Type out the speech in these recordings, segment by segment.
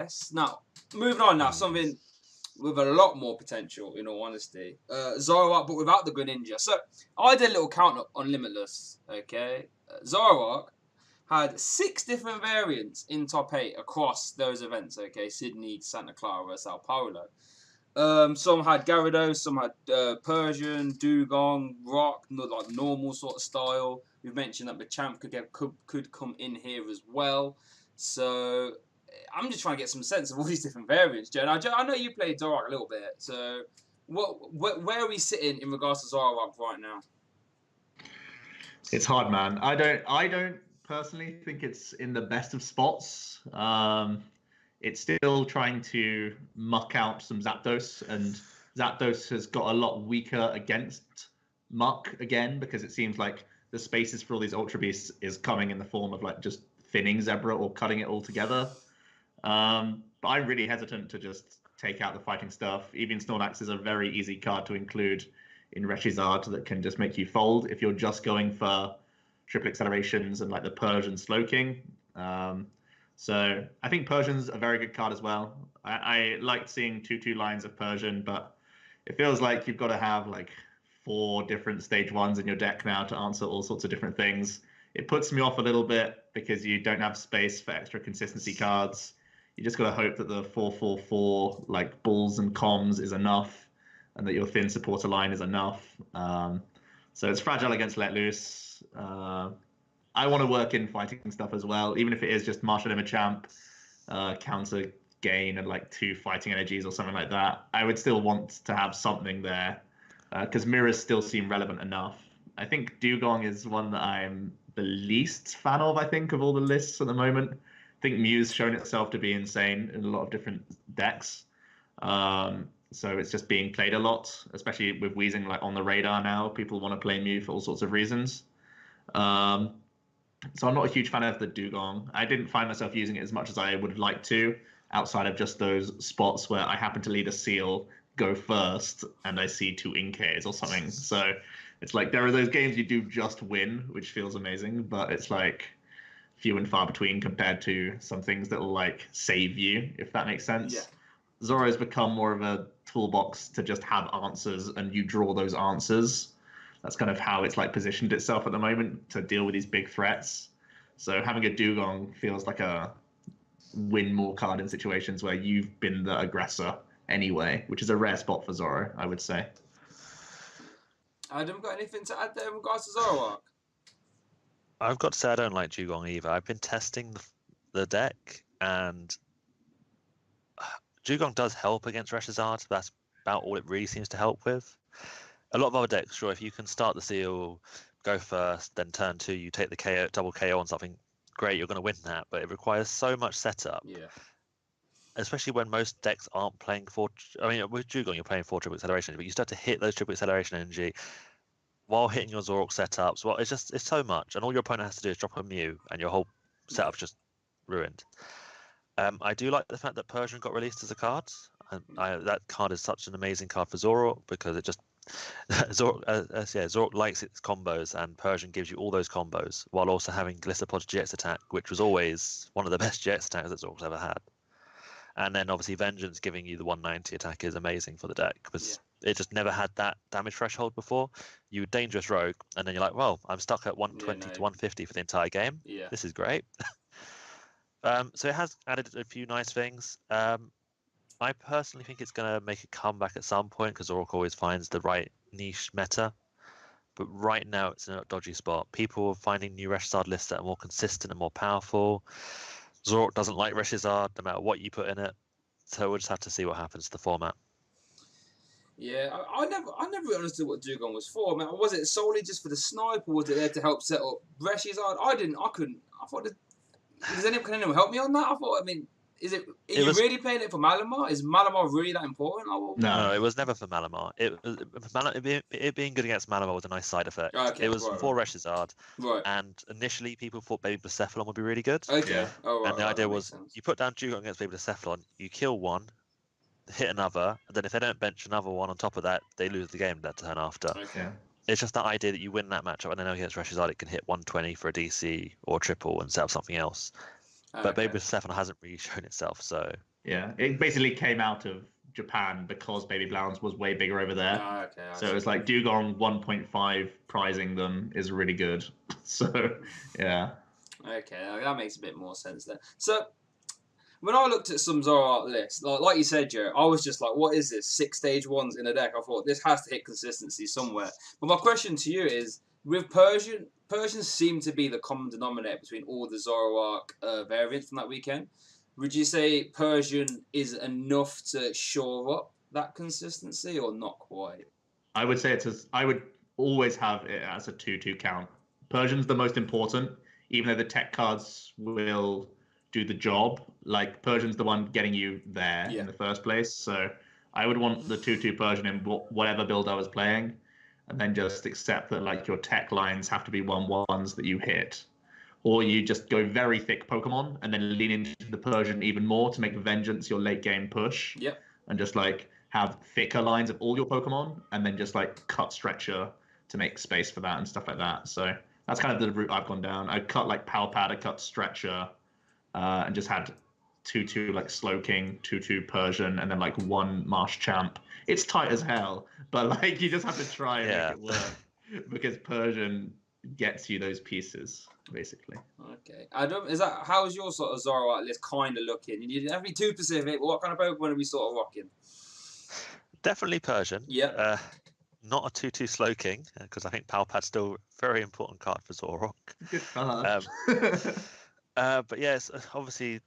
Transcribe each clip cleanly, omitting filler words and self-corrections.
Yes. Now, moving on now, something with a lot more potential, in all honesty. Zoroark, but without the Greninja. So, I did a little count up on Limitless, okay? Zoroark had 6 different variants in top 8 across those events, okay? Sydney, Santa Clara, Sao Paulo. Some had Gyarados, some had Persian, Dugong, Rock, like normal sort of style. We've mentioned that the champ could come in here as well. So I'm just trying to get some sense of all these different variants, Joe. Now, Joe, I know you played Zoroark a little bit. So where are we sitting in regards to Zoroark right now? It's hard, man. I don't personally think it's in the best of spots. It's still trying to muck out some Zapdos, and Zapdos has got a lot weaker against muck again because it seems like the spaces for all these Ultra Beasts is coming in the form of like just thinning Zebra or cutting it all together. But I'm really hesitant to just take out the fighting stuff. Even Snorlax is a very easy card to include in Reshizard that can just make you fold if you're just going for triple accelerations and like the Persian Slowking. So I think Persian's a very good card as well. I liked seeing 2/2 lines of Persian, but it feels like you've got to have like 4 different stage 1s in your deck now to answer all sorts of different things. It puts me off a little bit because you don't have space for extra consistency cards. You just got to hope that the 4/4/4 like Bulls and Comms is enough, and that your thin supporter line is enough. So it's fragile against Let Loose. I want to work in fighting stuff as well, even if it is just Martial Champ, counter gain and like 2 fighting energies or something like that. I would still want to have something there because mirrors still seem relevant enough. I think Dugong is one that I'm the least fan of, I think, of all the lists at the moment. I think Mew's shown itself to be insane in a lot of different decks. So it's just being played a lot, especially with Weezing like on the radar now. People want to play Mew for all sorts of reasons. So I'm not a huge fan of the Dugong. I didn't find myself using it as much as I would have liked to, outside of just those spots where I happen to lead a seal, go first, and I see 2 Inkays or something. So it's like there are those games you do just win, which feels amazing, but it's like few and far between compared to some things that will like save you, if that makes sense. Yeah. Zoro's become more of a toolbox to just have answers and you draw those answers. That's kind of how it's like positioned itself at the moment to deal with these big threats. So having a Dugong feels like a win more card in situations where you've been the aggressor anyway, which is a rare spot for Zoro, I would say. Adam, got anything to add there in regards to Zoroark? I've got to say I don't like Dugong either. I've been testing the deck, and Dugong does help against Reshizard. That's about all it really seems to help with. A lot of other decks, sure, if you can start the seal, go first, then turn 2, you take the KO, double KO on something, great, you're going to win that. But it requires so much setup. Yeah. Especially when most decks aren't playing 4... I mean, with Dugong, you're playing 4 triple acceleration, but you start to hit those triple acceleration energy while hitting your Zoroark setups. Well, it's so much. And all your opponent has to do is drop a Mew, and your whole setup's just ruined. I do like the fact that Persian got released as a card. That card is such an amazing card for Zoroark because it just... Zoroark likes its combos, and Persian gives you all those combos while also having Glissapod's GX attack, which was always one of the best GX attacks that Zoroark's ever had. And then obviously Vengeance giving you the 190 attack is amazing for the deck because it just never had that damage threshold before. You would Dangerous Rogue, and then you're like, well, I'm stuck at 120 to 150 for the entire game. Yeah. This is great. So it has added a few nice things. I personally think it's going to make a comeback at some point because Zoroark always finds the right niche meta. But right now it's in a dodgy spot. People are finding new Reshizard lists that are more consistent and more powerful. Zoroark doesn't like Reshizard no matter what you put in it. So we'll just have to see what happens to the format. Yeah, I never really understood what Dugong was for. I mean, was it solely just for the snipe, or was it there to help set up Reshizard? I couldn't. I thought, can anyone help me on that? I thought, I mean, are you really playing it for Malamar? Is Malamar really that important? No, it was never for Malamar. It being good against Malamar was a nice side effect. Okay, it was for Reshizard. Right. And initially people thought Baby Blacephalon would be really good. Okay. Yeah. Oh, right, and the idea was you put down Dugong against Baby Blacephalon, you kill one, hit another, and then if they don't bench another one on top of that, they lose the game that turn after. Okay. It's just that idea that you win that matchup, and then against Reshizard it can hit 120 for a DC or a triple and set up something else. But Okay. Baby Stefan hasn't really shown itself, so Yeah, it basically came out of Japan because Baby Blounds was way bigger over there. Okay. I So see. it was like Dugong 1.5 prizing them is really good. So yeah. Okay, that makes a bit more sense then. So when I looked at some Zoroark lists, like you said, Joe, I was just like, what is this? 6 stage ones in a deck. I thought this has to hit consistency somewhere. But my question to you is, with Persians seem to be the common denominator between all the Zoroark variants from that weekend. Would you say Persian is enough to shore up that consistency or not quite? I would say I would always have it as a 2/2 count. Persian's the most important, even though the tech cards will do the job. Like Persian's the one getting you there Yeah. in the first place. So I would want the 2/2 Persian in whatever build I was playing, and then just accept that like your tech lines have to be 1/1s that you hit. Or you just go very thick Pokemon and then lean into the Persian even more to make Vengeance your late game push. Yep. And just like have thicker lines of all your Pokemon and then just like cut Stretcher to make space for that and stuff like that. So that's kind of the route I've gone down. I cut like Pal Pad, I cut Stretcher, and just had 2/2 like Slowking, 2/2 Persian, and then like 1 Marsh Champ. It's tight as hell, but like you just have to try and make it work because Persian gets you those pieces basically. Okay. Adam, how's your sort of Zoroark list kind of looking? You don't have to be too specific, but what kind of Pokemon are we sort of rocking? definitely Persian. Yep. Not a 2/2 Slowking, because I think Palpad's still a very important card for Zoroark. Good card. But yes, obviously,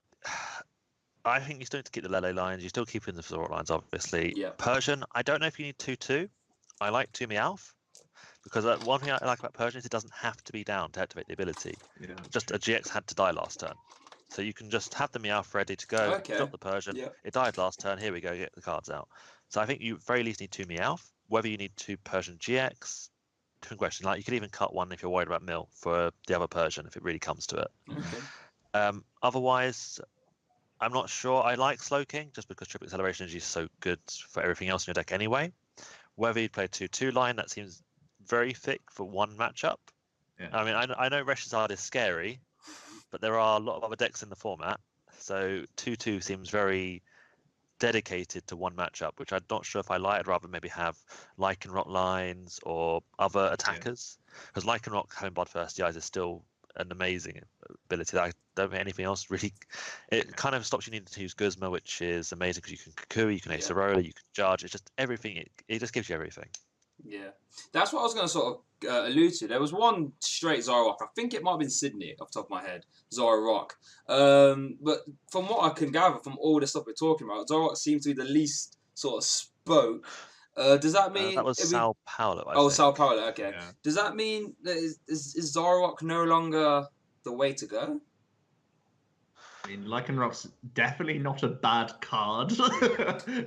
I think you still need to keep the Lele lines. You're still keeping the Zoroark lines, obviously. Yeah. Persian, I don't know if you need 2/2. I like 2 Meowth, because one thing I like about Persian is it doesn't have to be down to activate the ability. Yeah, Just a GX had to die last turn. So you can just have the Meowth ready to go, Okay. drop the Persian. Yep. It died last turn, here we go, get the cards out. So I think you very least need 2 Meowth. Whether you need 2 Persian GX, different question. Like you could even cut one if you're worried about Mill for the other Persian if it really comes to it. Okay. Otherwise, I'm not sure. I like Slowking just because triple acceleration energy is so good for everything else in your deck anyway. Whether you play 2/2 line, that seems very thick for one matchup. Yeah. I mean, I know Reshizard is scary, but there are a lot of other decks in the format. So 2/2 seems very dedicated to one matchup, which I'm not sure if I like. I'd rather maybe have Lycanroc lines or other attackers. Because Lycanroc having Bloodthirsty Eyes is still an amazing ability that I don't think anything else really. It kind of stops you needing to use Guzma, which is amazing because you can Kukui, you can Ace Arola, you can charge. It's just everything. It just gives you everything. Yeah, that's what I was going to sort of allude to. There was one straight Zoroark. I think it might have been Sydney off the top of my head. Zoroark. But from what I can gather from all the stuff we're talking about, Zoroark seems to be the least sort of spoke. Does that mean that was Sao Paulo? I think. Sao Paulo. Okay. Yeah. Does that mean that is Zoroark no longer the way to go? I mean, Lycanroc's definitely not a bad card.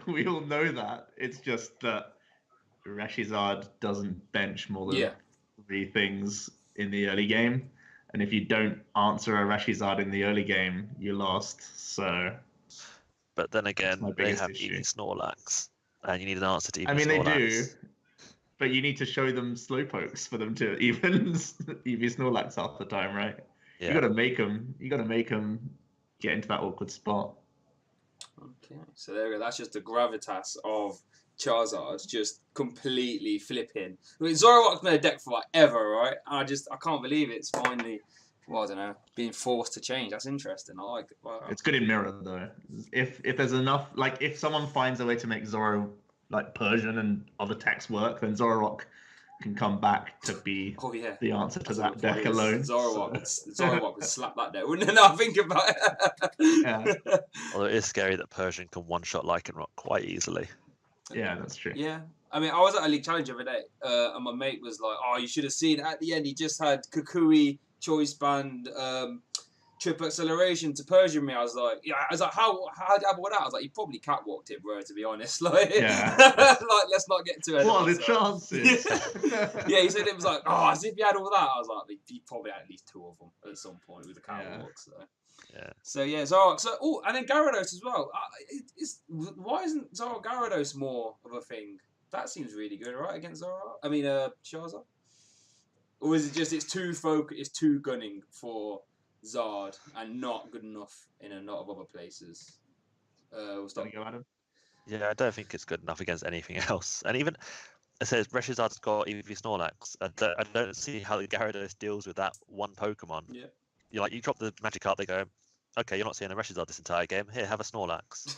We all know that. It's just that Reshizard doesn't bench more than 3 things in the early game. And if you don't answer a Reshizard in the early game, you lost. So. But then again, they have issue. Eevee Snorlax, and you need an answer to Eevee Snorlax. I mean, they do, but you need to show them Slowpokes for them to even Eevee Snorlax half the time, right? Yeah. You got to make them. You got to make them get into that awkward spot. Okay, so there we go. That's just the gravitas of Charizard just completely flipping. I mean, Zoroark's been a deck for like ever, right? I can't believe it's finally, well, I don't know, being forced to change. That's interesting. I like it. Wow. It's good in mirror though. If there's enough, like if someone finds a way to make Zoro like Persian and other techs work, then Zoroark can come back to be the answer to that deck alone. Zoroark would slap that deck, wouldn't it? Now think about it. Yeah. Although it is scary that Persian can one-shot Lycanroc quite easily. Yeah, that's true. Yeah. I mean, I was at a League Challenge the other day, and my mate was like, "Oh, you should have seen at the end. He just had Kukui, Choice Band, triple acceleration to Persian me." I was like, how about that? I was like, he probably catwalked it, bro. To be honest, like, like let's not get too. What are the chances? Yeah, he said it was like, oh, as if he had all that. I was like, he probably had at least 2 of them at some point with the catwalk. So. Yeah. So yeah, Zoroark. So and then Gyarados as well. Why isn't Zoroark Gyarados more of a thing? That seems really good, right? Against Zoroark. I mean, Charizard. Or is it just it's too gunning for Zard and not good enough in a lot of other places. We'll stop. There you go, Adam. Yeah, I don't think it's good enough against anything else. And even it says Reshizard's got EV Snorlax. I don't see how the Gyarados deals with that one Pokemon. Yeah. You drop the Magikarp, they go, okay, you're not seeing a Reshizard this entire game. Here, have a Snorlax,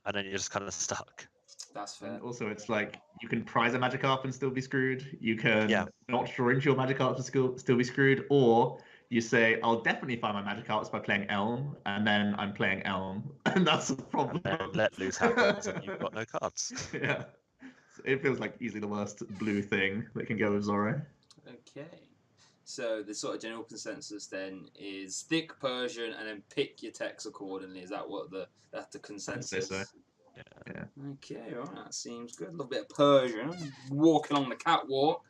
and then you're just kind of stuck. That's fair. And also, it's like you can prize a Magikarp and still be screwed. You can Yeah. not draw into your Magikarp and still be screwed. Or you say, I'll definitely find my Magikarps by playing Elm, and then I'm playing Elm. And that's a problem. And then let loose happens, and you've got no cards. Yeah. It feels like easily the worst blue thing that can go with Zoro. Okay. So the sort of general consensus then is stick Persian and then pick your techs accordingly. Is that what that's the consensus? so. Yeah. Okay, all right, that seems good. A little bit of Persian. Walking along the catwalk.